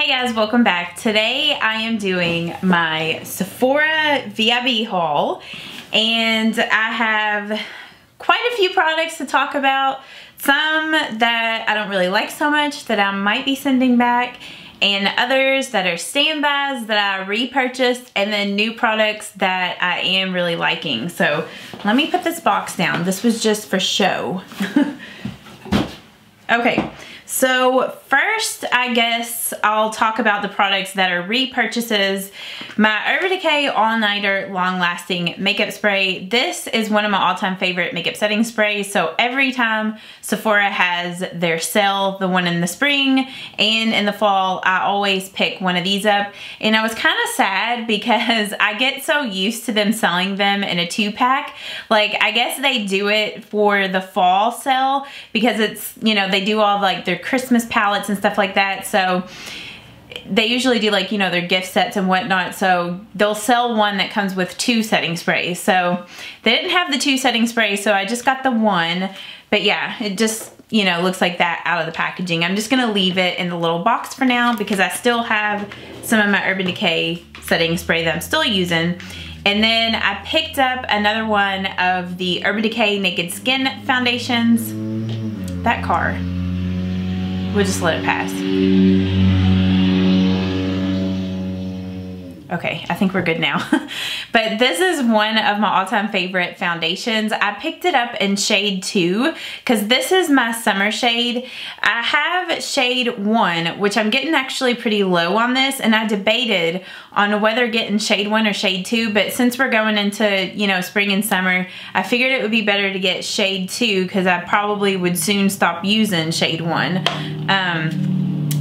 Hey guys, welcome back. Today I am doing my Sephora VIB haul, and I have quite a few products to talk about. Some that I don't really like so much that I might be sending back, and others that are standbys that I repurchased, and then new products that I am really liking. So let me put this box down. This was just for show. Okay. So first, I guess I'll talk about the products that are repurchases. My Urban Decay All Nighter Long Lasting Makeup Spray. This is one of my all-time favorite makeup setting sprays. So every time Sephora has their sale, the one in the spring and in the fall, I always pick one of these up. And I was kind of sad because I get so used to them selling them in a 2-pack. Like, I guess they do it for the fall sale because it's, you know, they do all like their Christmas palettes and stuff like that. So they usually do, like, you know, their gift sets and whatnot. So they'll sell one that comes with 2 setting sprays. So they didn't have the 2 setting sprays, so I just got the 1. But yeah, it just, you know, looks like that out of the packaging. I'm just gonna leave it in the little box for now because I still have some of my Urban Decay setting spray that I'm still using. And then I picked up another one of the Urban Decay Naked Skin foundations. That car. We'll just let it pass. Okay, I think we're good now. But this is one of my all-time favorite foundations. I picked it up in shade 2 because this is my summer shade. I have shade 1, which I'm getting actually pretty low on this, and I debated on whether getting shade 1 or shade 2, but since we're going into, you know, spring and summer, I figured it would be better to get shade 2 because I probably would soon stop using shade 1.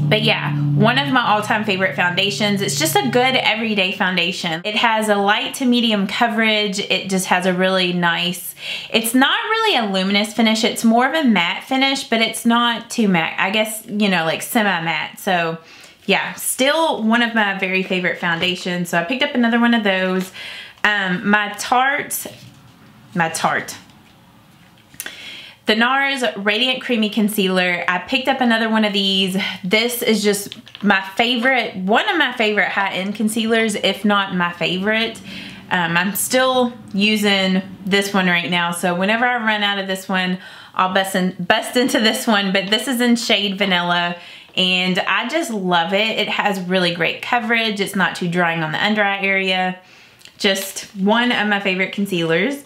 But yeah, one of my all-time favorite foundations. It's just a good everyday foundation. It has a light to medium coverage. It just has a really nice, it's not really a luminous finish. It's more of a matte finish, but it's not too matte. I guess, you know, like semi-matte. So yeah, still one of my very favorite foundations. So I picked up another one of those. My Tarte. The NARS Radiant Creamy Concealer. I picked up another one of these. This is just my favorite, one of my favorite high-end concealers, if not my favorite. I'm still using this one right now, so whenever I run out of this one, I'll bust into this one, but this is in shade Vanilla, and I just love it. It has really great coverage. It's not too drying on the under eye area. Just one of my favorite concealers.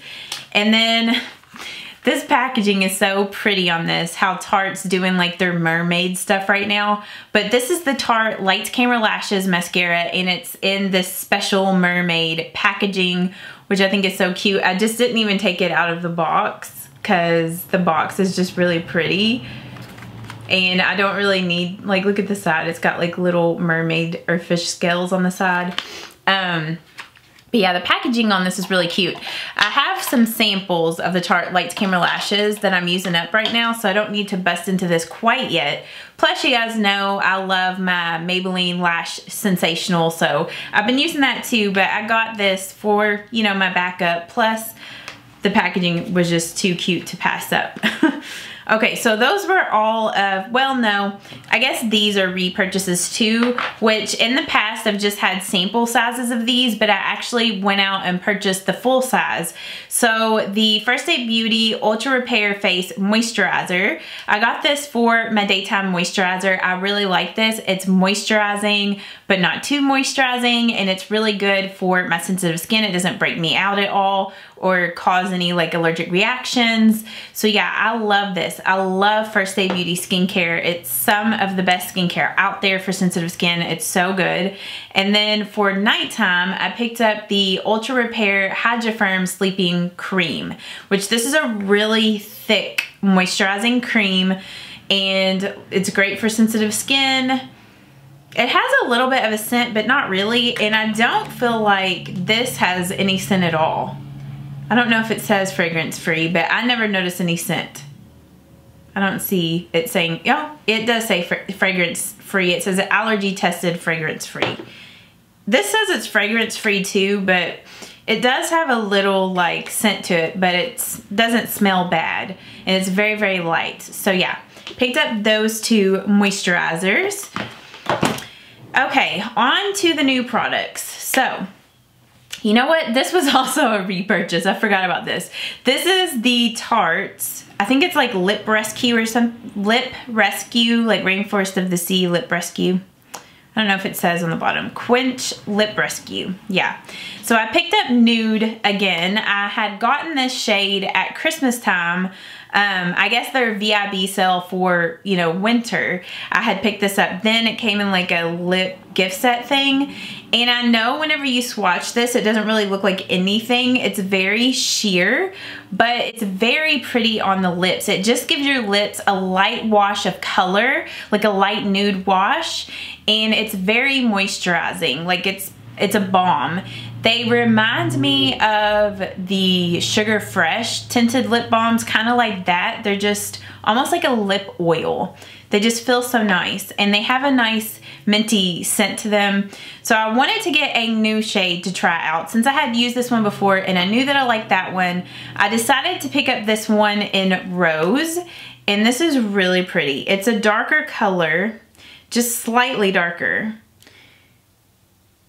And then this packaging is so pretty on this, how Tarte's doing like their mermaid stuff right now. But this is the Tarte Lights Camera Lashes mascara, and it's in this special mermaid packaging, which I think is so cute. I just didn't even take it out of the box because the box is just really pretty. And I don't really need, like, look at the side. It's got like little mermaid or fish scales on the side. But yeah, the packaging on this is really cute. I have some samples of the Tarte Lights Camera Lashes that I'm using up right now, so I don't need to bust into this quite yet. Plus, you guys know I love my Maybelline Lash Sensational, so I've been using that too, but I got this for, you know, my backup. Plus, the packaging was just too cute to pass up. Okay, so those were all of, well, no, I guess these are repurchases too, which in the past I've just had sample sizes of these, but I actually went out and purchased the full size. So the First Aid Beauty Ultra Repair Face Moisturizer, I got this for my daytime moisturizer. I really like this. It's moisturizing, but not too moisturizing, and it's really good for my sensitive skin. It doesn't break me out at all or cause any like allergic reactions. So yeah, I love this. I love First Aid Beauty skincare. It's some of the best skincare out there for sensitive skin. It's so good. And then for nighttime, I picked up the Ultra Repair Hydra-Firm Sleeping Cream, which this is a really thick moisturizing cream, and it's great for sensitive skin. It has a little bit of a scent, but not really, and I don't feel like this has any scent at all. I don't know if it says fragrance free, but I never noticed any scent. I don't see it saying, oh, it does say fragrance free. It says allergy tested fragrance free. This says it's fragrance free too, but it does have a little like scent to it, but it doesn't smell bad, and it's very, very light. So yeah, picked up those 2 moisturizers. Okay, on to the new products. So, you know what? This was also a repurchase. I forgot about this. This is the Tarte's, I think it's like Lip Rescue or some Lip Rescue, like Rainforest of the Sea Lip Rescue. I don't know if it says on the bottom. Quench Lip Rescue. Yeah. So I picked up Nude again. I had gotten this shade at Christmas time. I guess their VIB sale for, you know, winter. I had picked this up then. It came in like a lip gift set thing. And I know whenever you swatch this, it doesn't really look like anything. It's very sheer, but it's very pretty on the lips. It just gives your lips a light wash of color, like a light nude wash. And it's very moisturizing. Like it's a balm. They remind me of the Sugar Fresh tinted lip balms, kind of like that. They're just almost like a lip oil. They just feel so nice, and they have a nice minty scent to them. So I wanted to get a new shade to try out. Since I had used this one before and I knew that I liked that one, I decided to pick up this one in Rose, and this is really pretty. It's a darker color, just slightly darker.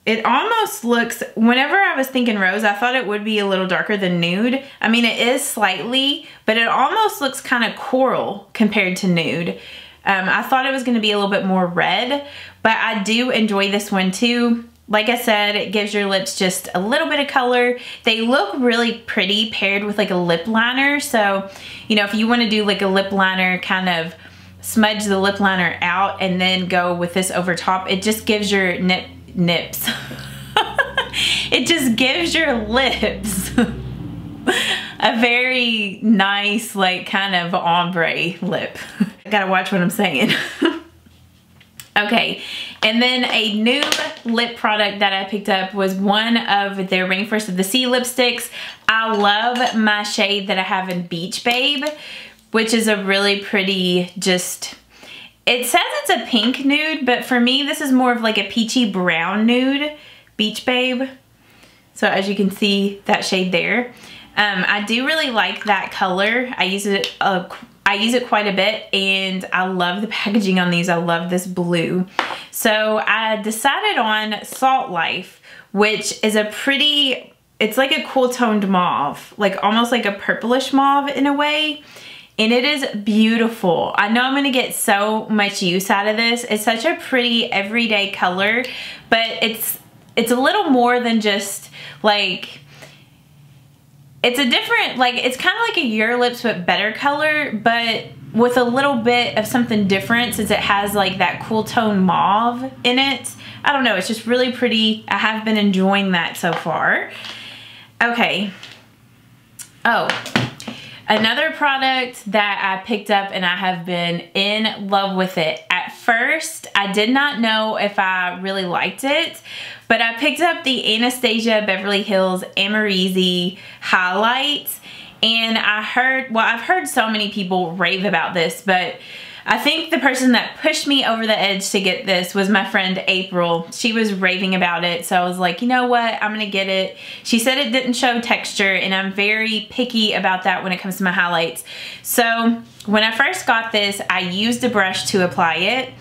It almost looks, whenever I was thinking Rose, I thought it would be a little darker than Nude. I mean, it is slightly, but it almost looks kind of coral compared to Nude. I thought it was going to be a little bit more red, but I do enjoy this one too. Like I said, it gives your lips just a little bit of color. They look really pretty paired with like a lip liner. So, you know, if you want to do like a lip liner, kind of smudge the lip liner out and then go with this over top, it just gives your nips. It just gives your lips a very nice, like kind of ombre lip. I gotta watch what I'm saying. Okay, and then a new lip product that I picked up was one of their Rainforest of the Sea lipsticks. I love my shade that I have in Beach Babe, which is a really pretty, just, it says it's a pink nude, but for me, this is more of like a peachy brown nude, Beach Babe. So as you can see, that shade there. I do really like that color. I use it quite a bit, and I love the packaging on these. I love this blue. So I decided on Salt Life, which is a pretty, it's like a cool toned mauve, like almost like a purplish mauve in a way. And it is beautiful. I know I'm gonna get so much use out of this. It's such a pretty everyday color, but it's a little more than just like, it's a different, like, it's kind of like a Your Lips but better color, but with a little bit of something different since it has like that cool tone mauve in it. I don't know, it's just really pretty. I have been enjoying that so far. Okay. Oh, another product that I picked up and I have been in love with it. At first, I did not know if I really liked it, but I picked up the Anastasia Beverly Hills Amazing Highlights, and I've heard so many people rave about this, but I think the person that pushed me over the edge to get this was my friend April. She was raving about it, so I was like, you know what, I'm gonna get it. She said it didn't show texture, and I'm very picky about that when it comes to my highlights. So when I first got this, I used a brush to apply it,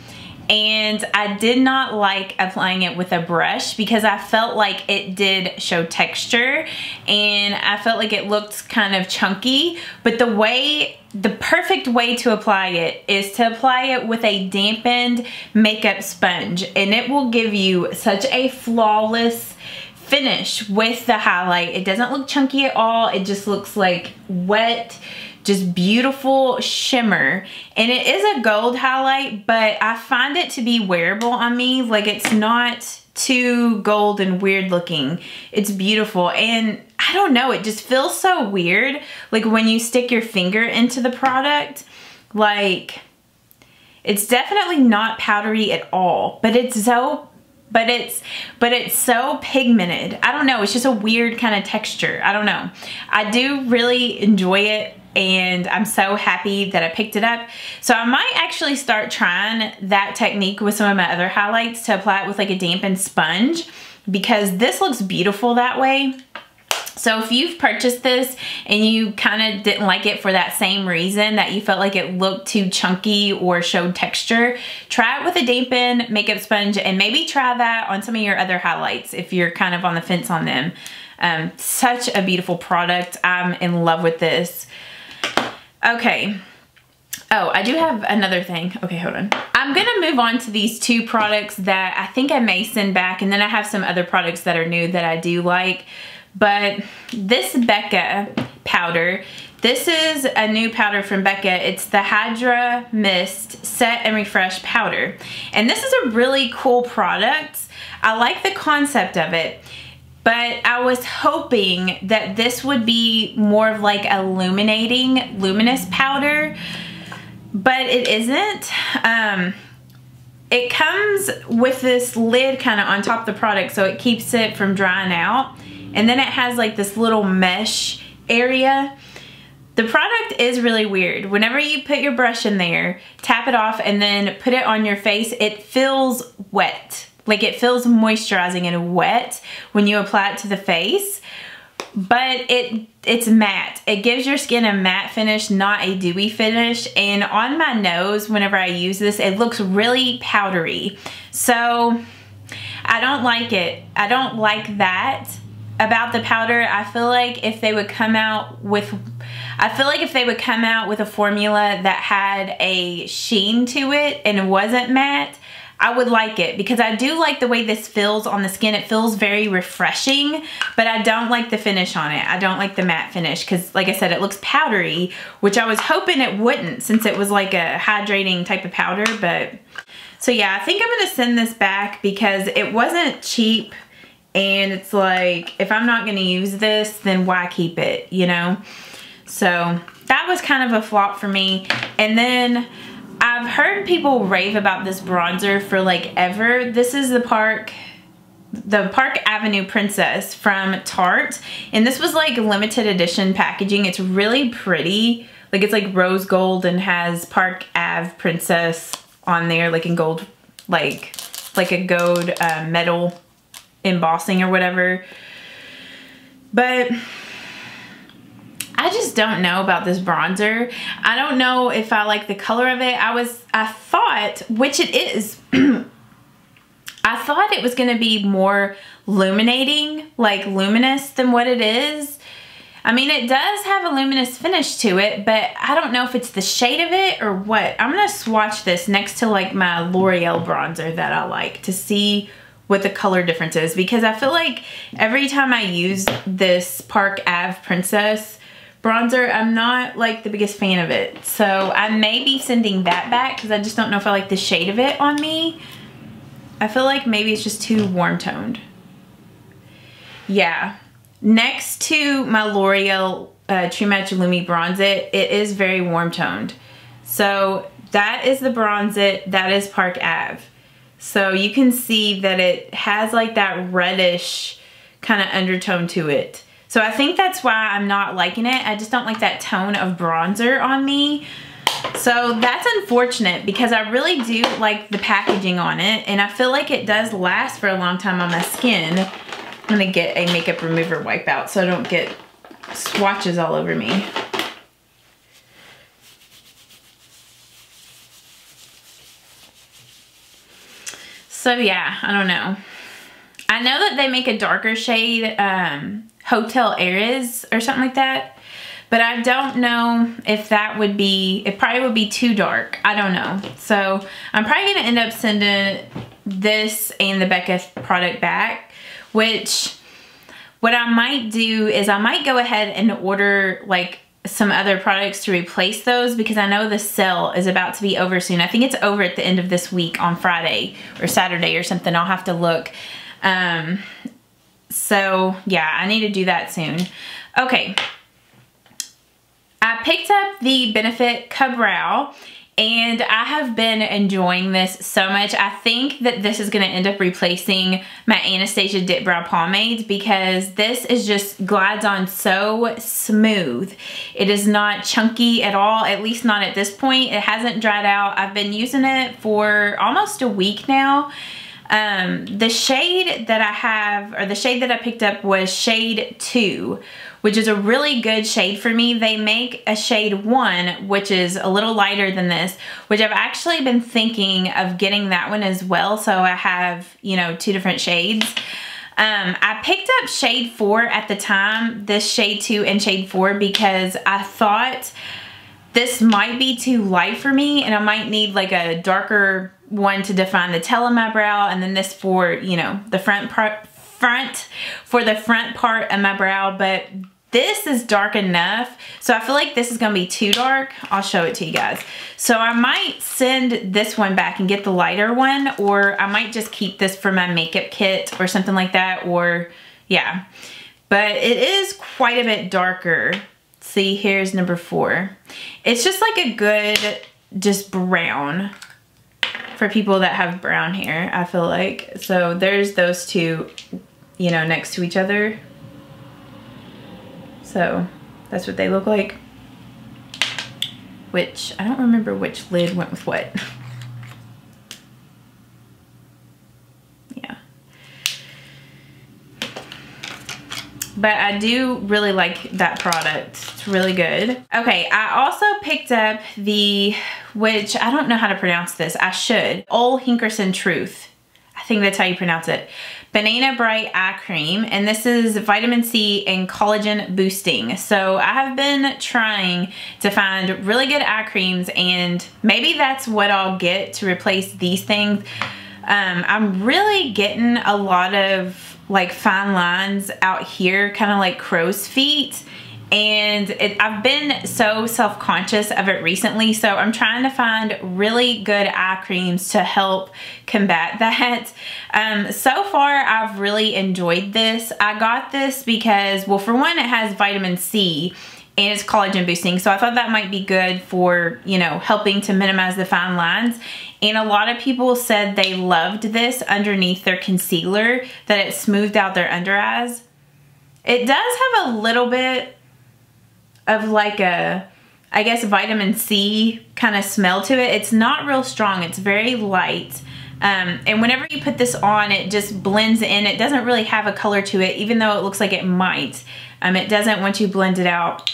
and I did not like applying it with a brush because I felt like it did show texture, and I felt like it looked kind of chunky. But the perfect way to apply it is to apply it with a dampened makeup sponge, and it will give you such a flawless finish with the highlight. It doesn't look chunky at all. It just looks like wet, just beautiful shimmer. And it is a gold highlight, but I find it to be wearable on me. Like, it's not too gold and weird looking. It's beautiful, and I don't know, it just feels so weird, like when you stick your finger into the product. Like, it's definitely not powdery at all, but it's so pigmented. I don't know, it's just a weird kind of texture. I don't know. I do really enjoy it, and I'm so happy that I picked it up. So I might actually start trying that technique with some of my other highlights, to apply it with like a dampened sponge, because this looks beautiful that way. So if you've purchased this and you kind of didn't like it for that same reason, that you felt like it looked too chunky or showed texture, try it with a dampen makeup sponge and maybe try that on some of your other highlights if you're kind of on the fence on them. Such a beautiful product. I'm in love with this. Okay. Oh, I do have another thing. Okay, hold on. I'm gonna move on to these two products that I think I may send back, and then I have some other products that are new that I do like. But this Becca powder, this is a new powder from Becca. It's the Hydra Mist Set and Refresh Powder. And this is a really cool product. I like the concept of it, but I was hoping that this would be more of like a illuminating, luminous powder, but it isn't. It comes with this lid kind of on top of the product so it keeps it from drying out. And then it has like this little mesh area. The product is really weird. Whenever you put your brush in there, tap it off and then put it on your face, it feels wet. Like it feels moisturizing and wet when you apply it to the face. But it's matte. It gives your skin a matte finish, not a dewy finish. And on my nose, whenever I use this, it looks really powdery. So I don't like it. I don't like that about the powder. I feel like if they would come out with a formula that had a sheen to it and it wasn't matte, I would like it, because I do like the way this feels on the skin. It feels very refreshing, but I don't like the finish on it. I don't like the matte finish because, like I said, it looks powdery, which I was hoping it wouldn't since it was like a hydrating type of powder. But so yeah, I think I'm gonna send this back because it wasn't cheap. And it's like, if I'm not gonna use this, then why keep it, you know? So that was kind of a flop for me. And then I've heard people rave about this bronzer for like ever. This is the Park Avenue Princess from Tarte. And this was like limited edition packaging. It's really pretty. Like it's like rose gold and has Park Ave Princess on there, like in gold, like a gold metal embossing or whatever. But I just don't know about this bronzer. I don't know if I like the color of it. I thought, which it is, I thought it was gonna be more illuminating, like luminous than what it is. I mean, it does have a luminous finish to it, but I don't know if it's the shade of it or what. I'm gonna swatch this next to like my L'Oreal bronzer that I like to see what the color difference is, because I feel like every time I use this Park Ave Princess bronzer, I'm not like the biggest fan of it. So I may be sending that back because I just don't know if I like the shade of it on me. I feel like maybe it's just too warm toned. Yeah. Next to my L'Oreal True Match Lumi Bronze It, it is very warm toned. So that is the Bronze It, that is Park Ave. So you can see that it has like that reddish kind of undertone to it. So I think that's why I'm not liking it. I just don't like that tone of bronzer on me. So that's unfortunate because I really do like the packaging on it, and I feel like it does last for a long time on my skin. I'm gonna get a makeup remover wipe out so I don't get swatches all over me. So yeah, I don't know. I know that they make a darker shade, Hotel Heiress or something like that, but I don't know if that would be, it probably would be too dark. I don't know. So I'm probably gonna end up sending this and the Becca product back, which what I might do is I might go ahead and order like some other products to replace those, because I know the sale is about to be over soon. I think it's over at the end of this week on Friday or Saturday or something. I'll have to look. So yeah, I need to do that soon. Okay. I picked up the Benefit Ka-Brow, and I have been enjoying this so much. I think that this is going to end up replacing my Anastasia Dip Brow Pomade, because this is just glides on so smooth. It is not chunky at all, at least not at this point. It hasn't dried out. I've been using it for almost a week now. The shade that I have, or the shade that I picked up, was shade 2, which is a really good shade for me. They make a shade 1, which is a little lighter than this, which I've actually been thinking of getting that one as well. So I have, you know, 2 different shades. I picked up shade 4 at the time, this shade 2 and shade 4, because I thought this might be too light for me and I might need like a darker one to define the tail of my brow, and then this for, you know, the front part of my brow. But this is dark enough, so I feel like this is gonna be too dark. I'll show it to you guys. So I might send this one back and get the lighter one, or I might just keep this for my makeup kit or something like that, or yeah. But it is quite a bit darker. See, here's number 4. It's just like a good, just brown for people that have brown hair, I feel like. So there's those 2, you know, next to each other. So that's what they look like. Which, I don't remember which lid went with what. Yeah. But I do really like that product. It's really good. Okay, I also picked up the, which I don't know how to pronounce this. I should. Ole Henriksen Truth. I think that's how you pronounce it. Banana Bright Eye Cream, and this is vitamin C and collagen boosting. So I have been trying to find really good eye creams, and maybe that's what I'll get to replace these things. I'm really getting a lot of like fine lines out here, kind of like crow's feet. And I've been so self-conscious of it recently, so I'm trying to find really good eye creams to help combat that. So far, I've really enjoyed this. I got this because, well, for one, it has vitamin C and it's collagen boosting, so I thought that might be good for, you know, helping to minimize the fine lines. And a lot of people said they loved this underneath their concealer, that it smoothed out their under eyes. It does have a little bit of like a, I guess, vitamin C kind of smell to it. It's not real strong, it's very light. And whenever you put this on, it just blends in. It doesn't really have a color to it, even though it looks like it might. It doesn't once you blend it out.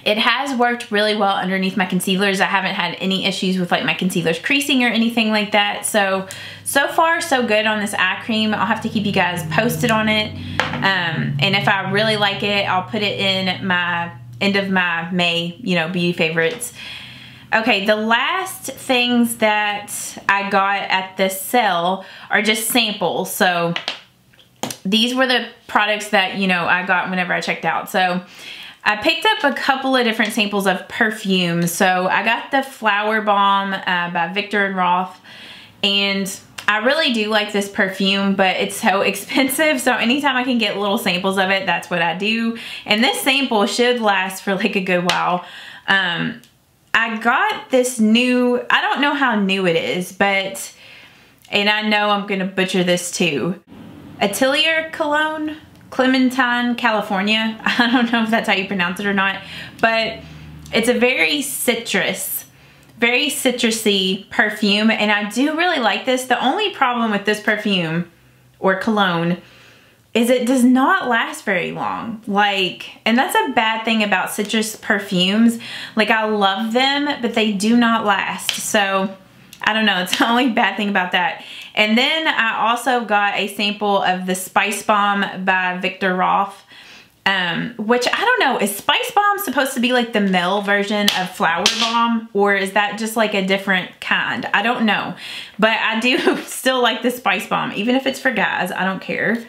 It has worked really well underneath my concealers. I haven't had any issues with like my concealers creasing or anything like that. So far so good on this eye cream. I'll have to keep you guys posted on it. And if I really like it, I'll put it in my end of my May, you know, beauty favorites. Okay, the last things that I got at this sale are just samples. So these were the products that, you know, I got whenever I checked out. So I picked up a couple of different samples of perfume. So I got the Flower Bomb by Viktor & Rolf, and I really do like this perfume, but it's so expensive. So anytime I can get little samples of it, that's what I do. And this sample should last for like a good while. I got this new, I don't know how new it is, but, and I know I'm gonna butcher this too. Atelier Cologne, Clementine, California. I don't know if that's how you pronounce it or not, but it's a very citrusy perfume, and I do really like this. The only problem with this perfume or cologne is it does not last very long. Like, and that's a bad thing about citrus perfumes. Like, I love them, but they do not last. So I don't know, it's the only bad thing about that. And then I also got a sample of the Spice Bomb by Viktor & Rolf. Which I don't know, is Spice Bomb supposed to be like the male version of Flower Bomb, or is that just like a different kind? I don't know, but I do still like the Spice Bomb, even if it's for guys. I don't care.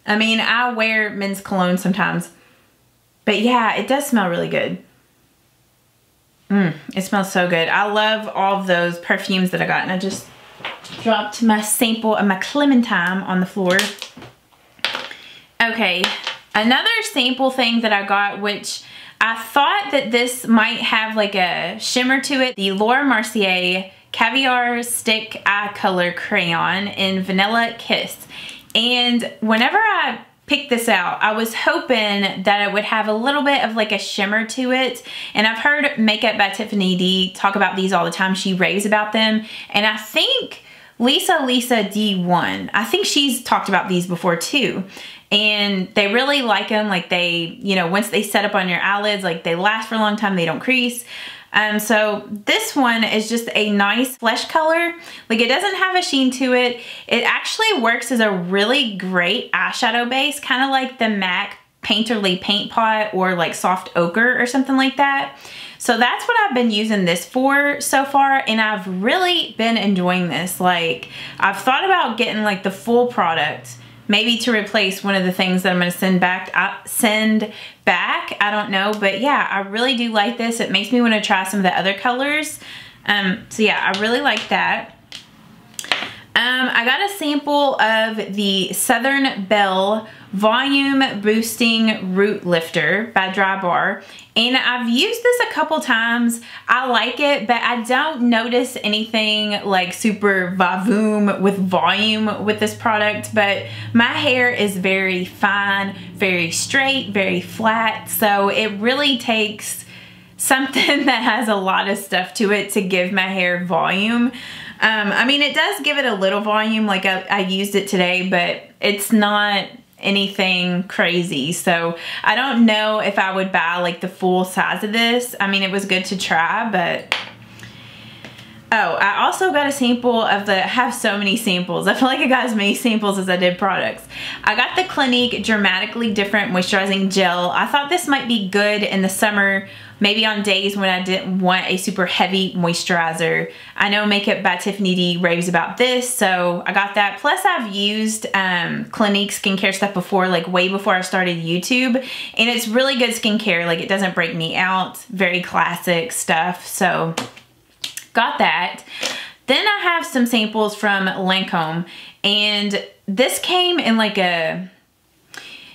I mean, I wear men's cologne sometimes, but yeah, it does smell really good. It smells so good. I love all of those perfumes that I got, and I just dropped my sample of my Clementine on the floor. Okay, another sample thing that I got, which I thought that this might have like a shimmer to it, the Laura Mercier Caviar Stick Eye Color Crayon in Vanilla Kiss. And whenever I picked this out, I was hoping that it would have a little bit of like a shimmer to it. And I've heard Makeup by Tiffany D talk about these all the time. She raves about them. And I think Lisa D1. I think she's talked about these before too. And they really like them. Like they, you know, once they set up on your eyelids, like they last for a long time, they don't crease. So this one is just a nice flesh color. Like it doesn't have a sheen to it. It actually works as a really great eyeshadow base, kind of like the MAC Painterly Paint Pot or like Soft Ochre or something like that. So that's what I've been using this for so far, and I've really been enjoying this. Like I've thought about getting like the full product, maybe to replace one of the things that I'm gonna send back. I don't know, but yeah, I really do like this. It makes me want to try some of the other colors. So yeah, I really like that. I got a sample of the Southern Belle Volume Boosting Root Lifter by Dry Bar, and I've used this a couple times. I like it, but I don't notice anything like super vavoom with volume with this product. But my hair is very fine, very straight, very flat, so it really takes something that has a lot of stuff to it to give my hair volume. I mean, it does give it a little volume, like I used it today, but it's not anything crazy. So I don't know if I would buy like the full size of this. I mean, it was good to try, but oh, I also got a sample of I have so many samples. I feel like I got as many samples as I did products. I got the Clinique Dramatically Different Moisturizing Gel. I thought this might be good in the summer, maybe on days when I didn't want a super heavy moisturizer. I know Makeup by Tiffany D raves about this, so I got that. Plus I've used Clinique skincare stuff before, like way before I started YouTube, and it's really good skincare. Like it doesn't break me out, very classic stuff, so got that. Then I have some samples from Lancome, and this came in like I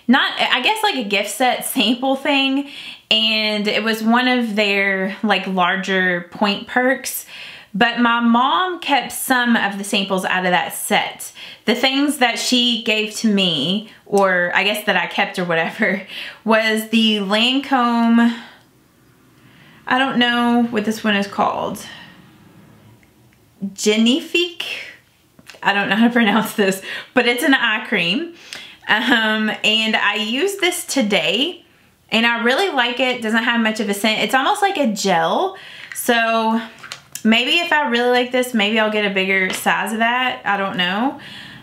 guess like a gift set sample thing, and it was one of their like larger point perks, but my mom kept some of the samples out of that set. The things that she gave to me, or I guess that I kept or whatever, was the Lancome, I don't know what this one is called, Genifique. I don't know how to pronounce this, but it's an eye cream. And I used this today, and I really like it. It doesn't have much of a scent. It's almost like a gel. So maybe if I really like this, maybe I'll get a bigger size of that. I don't know.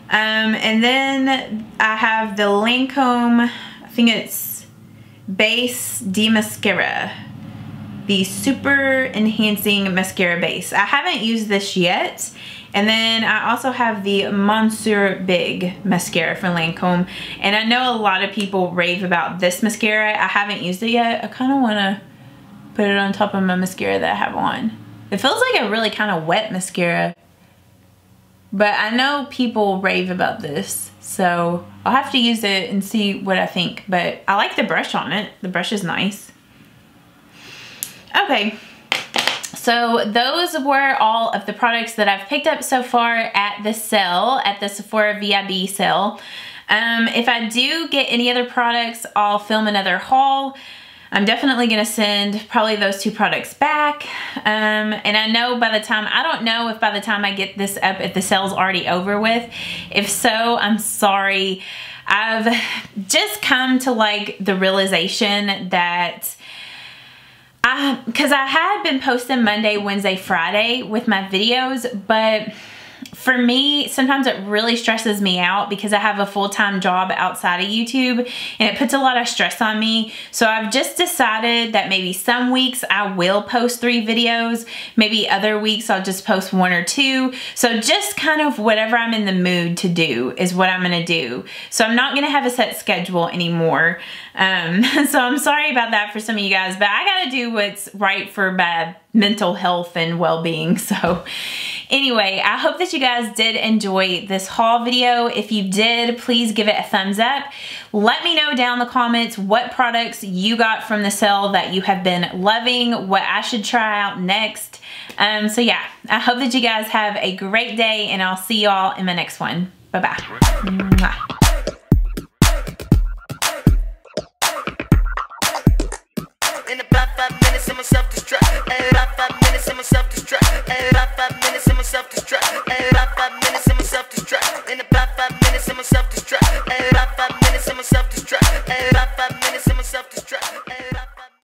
And then I have the Lancome, I think it's Base Demascara, the Super Enhancing Mascara Base. I haven't used this yet. And then I also have the Monsieur Big mascara from Lancome. And I know a lot of people rave about this mascara. I haven't used it yet. I kind of want to put it on top of my mascara that I have on. It feels like a really kind of wet mascara. But I know people rave about this, so I'll have to use it and see what I think. But I like the brush on it. The brush is nice. Okay, so those were all of the products that I've picked up so far at the sale, at the Sephora VIB sale. If I do get any other products, I'll film another haul. I'm definitely gonna send probably those two products back. And I know by the time, I don't know if by the time I get this up, if the sale's already over with. If so, I'm sorry. I've just come to like the realization that because I had been posting Monday, Wednesday, Friday with my videos, but for me, sometimes it really stresses me out because I have a full-time job outside of YouTube, and it puts a lot of stress on me. So I've just decided that maybe some weeks I will post 3 videos. Maybe other weeks I'll just post 1 or 2. So just kind of whatever I'm in the mood to do is what I'm gonna do. So I'm not gonna have a set schedule anymore. So I'm sorry about that for some of you guys, but I gotta do what's right for my mental health and well-being. So anyway, I hope that you guys did enjoy this haul video. If you did, please give it a thumbs up. Let me know down in the comments what products you got from the sale that you have been loving, what I should try out next. So yeah, I hope that you guys have a great day, and I'll see y'all in my next one. Bye-bye. In about 5 minutes, I'm self-destruct.